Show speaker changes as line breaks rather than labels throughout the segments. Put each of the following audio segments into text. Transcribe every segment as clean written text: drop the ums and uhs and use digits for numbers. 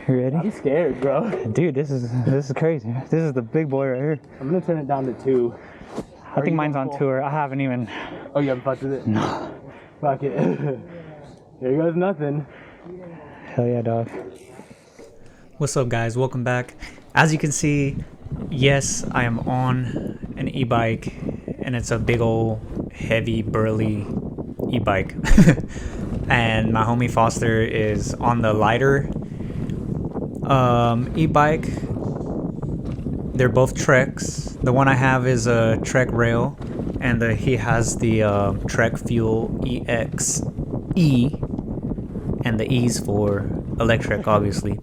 You ready?
I'm scared, bro.
Dude, this is crazy. This is the big boy right here.
I'm gonna turn it down to 2.
I think mine's on tour. I haven't even.
Oh, you haven't fucked with it?
No.
Fuck it. Here goes nothing.
Hell yeah, dog. What's up, guys? Welcome back. As you can see, yes, I am on an e-bike, and it's a big old heavy burly e-bike. And my homie Foster is on the lighter e-bike. They're both Treks. The one I have is a Trek Rail, and he has the Trek Fuel EXE, and the E's for electric, obviously.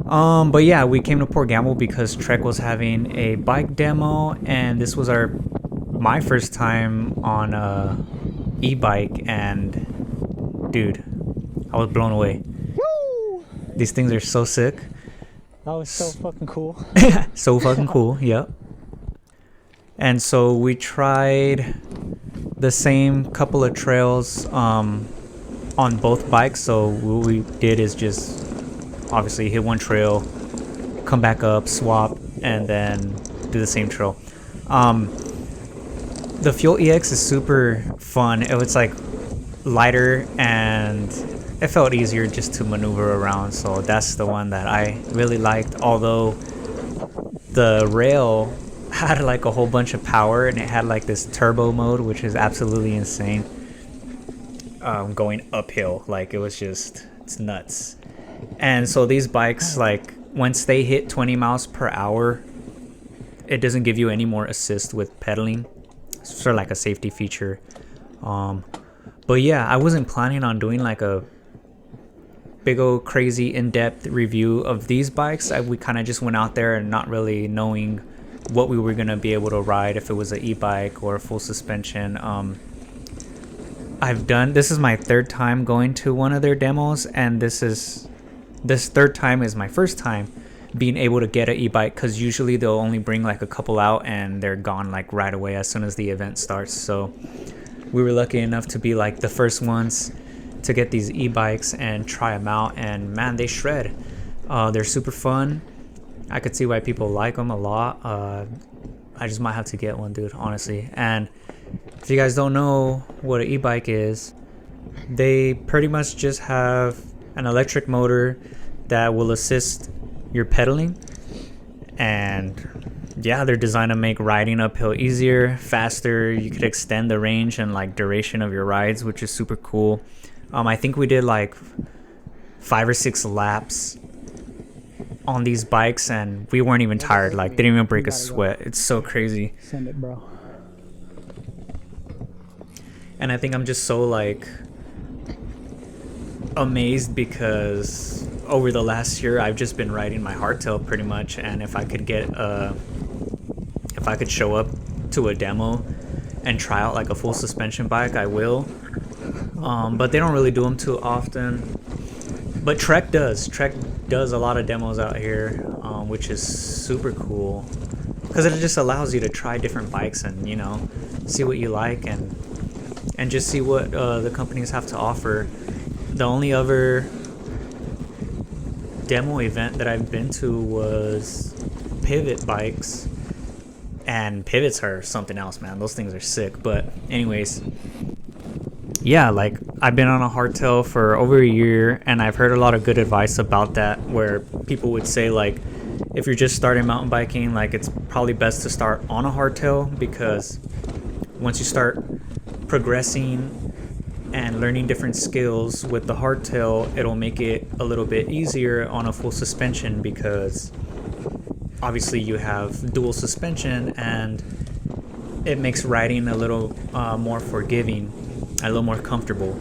But yeah, we came to Port Gamble because Trek was having a bike demo, and this was my first time on a e-bike, and dude, I was blown away. Woo! These things are so sick.
That was so fucking cool.
So fucking cool, yep. And so we tried the same couple of trails on both bikes. So what we did is just obviously hit one trail, come back up, swap, and then do the same trail. The Fuel EX is super fun. It was like lighter, and it felt easier just to maneuver around, so that's the one that I really liked. Although the rail had like a whole bunch of power, and it had like this turbo mode, which is absolutely insane. Going uphill, like it's nuts. And so these bikes, like once they hit 20 miles per hour, it doesn't give you any more assist with pedaling. It's sort of like a safety feature. But yeah, I wasn't planning on doing like a big old crazy in-depth review of these bikes. We kind of just went out there and not really knowing what we were going to be able to ride, if it was an e-bike or a full suspension. This is my third time going to one of their demos, and this third time is my first time being able to get an e-bike, because usually they'll only bring like a couple out and they're gone like right away as soon as the event starts. So we were lucky enough to be like the first ones to get these e-bikes and try them out, and man, they shred. They're super fun. I could see why people like them a lot. I just might have to get one, dude, honestly. And if you guys don't know what an e-bike is, they pretty much just have an electric motor that will assist your pedaling, and yeah, they're designed to make riding uphill easier, faster. You could extend the range and like duration of your rides, which is super cool. I think we did like 5 or 6 laps on these bikes, and we weren't even tired. Like, didn't even break a sweat. It's so crazy.
Send it, bro.
And I think I'm just so like amazed because over the last year I've just been riding my hardtail pretty much, and if I could show up to a demo and try out like a full suspension bike, I will. But they don't really do them too often. But Trek does a lot of demos out here, which is super cool, because it just allows you to try different bikes and, you know, see what you like and just see what the companies have to offer. The only other demo event that I've been to was Pivot bikes, and pivots are something else, man. Those things are sick. But anyways, yeah, like I've been on a hardtail for over a year, and I've heard a lot of good advice about that, where people would say like, if you're just starting mountain biking, like it's probably best to start on a hardtail, because once you start progressing and learning different skills with the hardtail, it'll make it a little bit easier on a full suspension, because obviously you have dual suspension, and it makes riding a little more forgiving, a little more comfortable.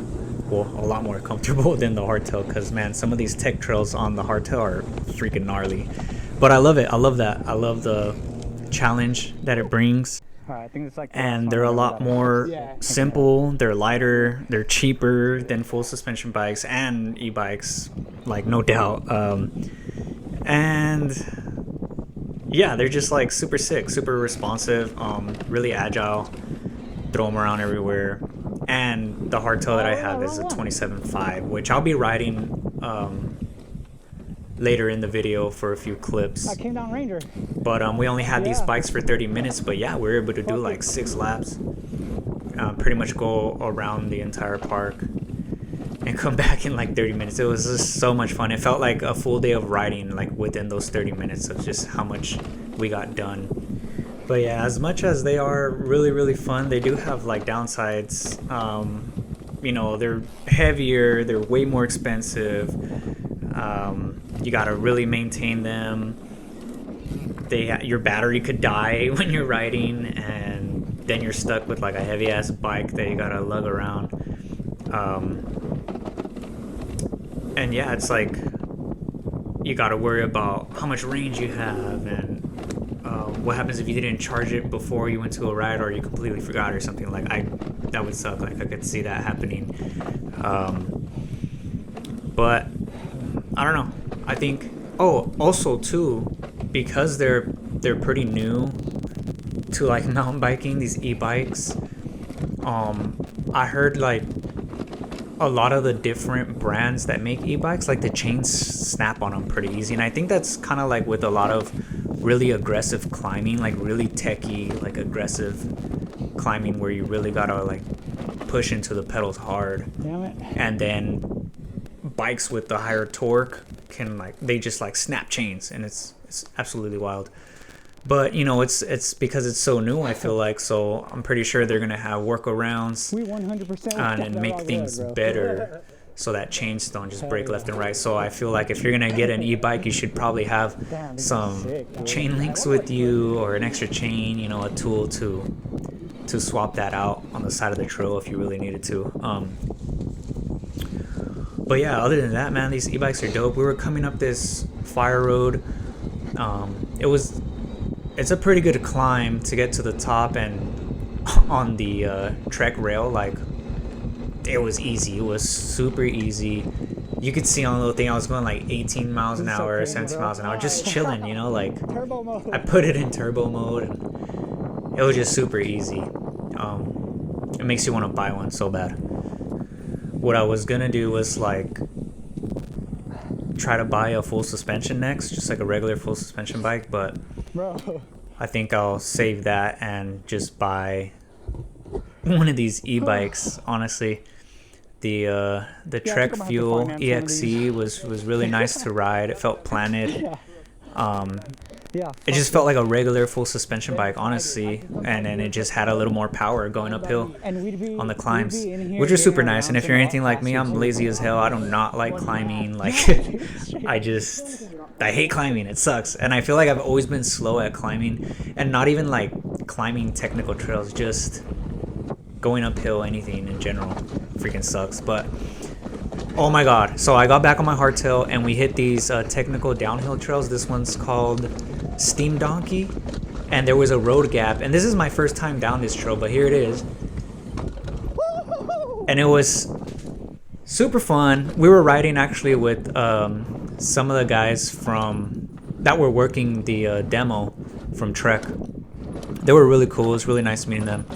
Well, a lot more comfortable than the hardtail, because man, some of these tech trails on the hardtail are freaking gnarly. But I love it. I love that. I love the challenge that it brings.
Alright, I think it's like.
And they're a lot more simple. They're lighter. They're cheaper than full suspension bikes and e-bikes, like no doubt. And yeah, they're just like super sick, super responsive, really agile. Throw them around everywhere. And the hardtail that I have is a 27.5, which I'll be riding later in the video for a few clips.
I came down Ranger.
But we only had these bikes for 30 minutes, but yeah, we were able to do like 6 laps. Pretty much go around the entire park and come back in like 30 minutes. It was just so much fun. It felt like a full day of riding, like within those 30 minutes of just how much we got done. But yeah, as much as they are really, really fun, they do have like downsides. You know, they're heavier, they're way more expensive. You gotta really maintain them. Your battery could die when you're riding, and then you're stuck with like a heavy ass bike that you gotta lug around. And yeah, it's like you gotta worry about how much range you have, and what happens if you didn't charge it before you went to a ride, or you completely forgot or something. Like that would suck. Like I could see that happening. But I don't know. I think. Oh, also too, because they're pretty new to like mountain biking, these e-bikes. I heard like a lot of the different brands that make e-bikes, like the chains snap on them pretty easy, and I think that's kind of like with a lot of really aggressive climbing, like really techy, like aggressive climbing where you really gotta like push into the pedals hard.
Damn it.
And then bikes with the higher torque can like they just like snap chains, and it's absolutely wild. But you know, it's because it's so new, I feel like, so I'm pretty sure they're gonna have workarounds
We 100%
and make things better so that chains don't just break left and right. So I feel like if you're gonna get an e-bike, you should probably have some chain links with you, or an extra chain, you know, a tool to swap that out on the side of the trail if you really needed to. But yeah, other than that, man, these e-bikes are dope. We were coming up this fire road. It's a pretty good climb to get to the top, and on the trek rail, like it was easy. It was super easy. You could see on the thing I was going like 18 miles an hour, 17 miles an hour, just chilling, you know, like
Turbo mode.
I put it in turbo mode, and it was just super easy. It makes you want to buy one so bad. What I was gonna do was like try to buy a full suspension next, just like a regular full suspension bike, but
Bro.
I think I'll save that and just buy one of these e-bikes. Honestly, the Trek
I'm gonna have to
Fuel
finance one of
EXE
these.
was really nice to ride. It felt planted.
Yeah.
It just felt like a regular full suspension bike, honestly, and then it just had a little more power going uphill
And we'd be
on the climbs,
we'd be in here
which are super
getting
nice. And
around
if you're
to
anything like me, I'm lazy as hell. I do not like climbing. Like I hate climbing. It sucks. And I feel like I've always been slow at climbing, and not even like climbing technical trails, just going uphill, anything in general freaking sucks. But oh my god, so I got back on my hardtail and we hit these technical downhill trails. This one's called Steam Donkey, and there was a road gap, and this is my first time down this trail, but here it is. And it was super fun. We were riding actually with some of the guys that were working the demo from Trek. They were really cool. It was really nice meeting them.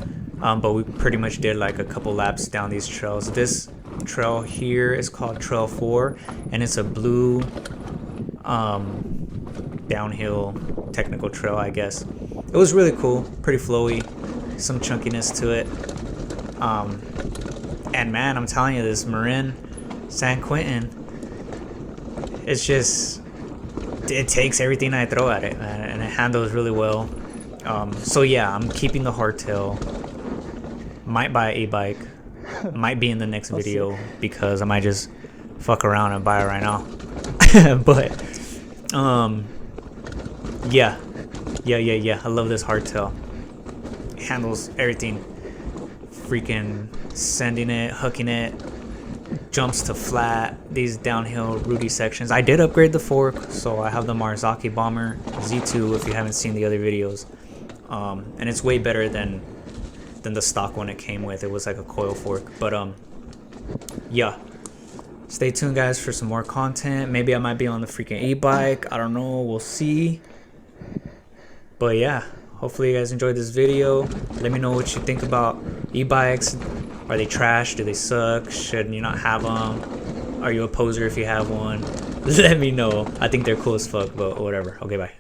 But we pretty much did like a couple laps down these trails. This trail here is called Trail 4, and it's a blue downhill technical trail, I guess. It was really cool, pretty flowy, some chunkiness to it. And man, I'm telling you, this Marin San Quentin, it's just, it takes everything I throw at it, man, and it handles really well. So yeah, I'm keeping the hardtail. Might buy an e-bike. Might be in the next video, because I might just fuck around and buy it right now. But yeah, I love this hardtail. It handles everything. Freaking sending it, hooking it, jumps to flat, these downhill Rudy sections. I did upgrade the fork, so I have the Marzocchi Bomber Z2 if you haven't seen the other videos. And it's way better than the stock one it came with. It was like a coil fork. But yeah. Stay tuned, guys, for some more content. Maybe I might be on the freaking e-bike. I don't know. We'll see. But yeah, hopefully you guys enjoyed this video. Let me know what you think about e-bikes. Are they trash? Do they suck? Should you not have them? Are you a poser if you have one? Let me know. I think they're cool as fuck, but whatever. Okay, bye.